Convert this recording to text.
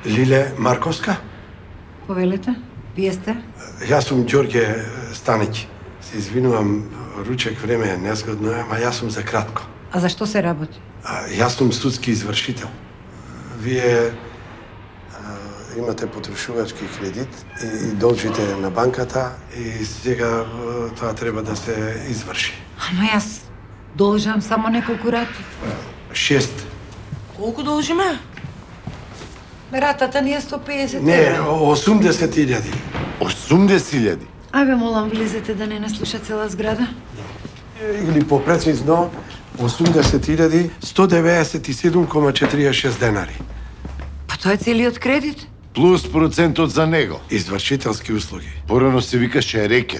Лиле Марковска? Повелете? Вие сте? Јас сум Ѓорѓе Станиќ. Се извинувам, ручек време е незгодно, ама јас сум за кратко. А за што се работи? Јас сум судски извршител. Вие имате потрошувачки кредит и должите на банката и сега тоа треба да се изврши. Ама јас должам само неколку рати. 6. Колку должиме? Ратата ни е 150 Не, евра. 80.000. 80.000. Ајбе, молам, влезете да не наслуша цела зграда. Или попрецизно 80.197,46 денари. Па тоа е целиот кредит. Плюс процентот за него. Извршителски услуги. Порано се викаше рекет.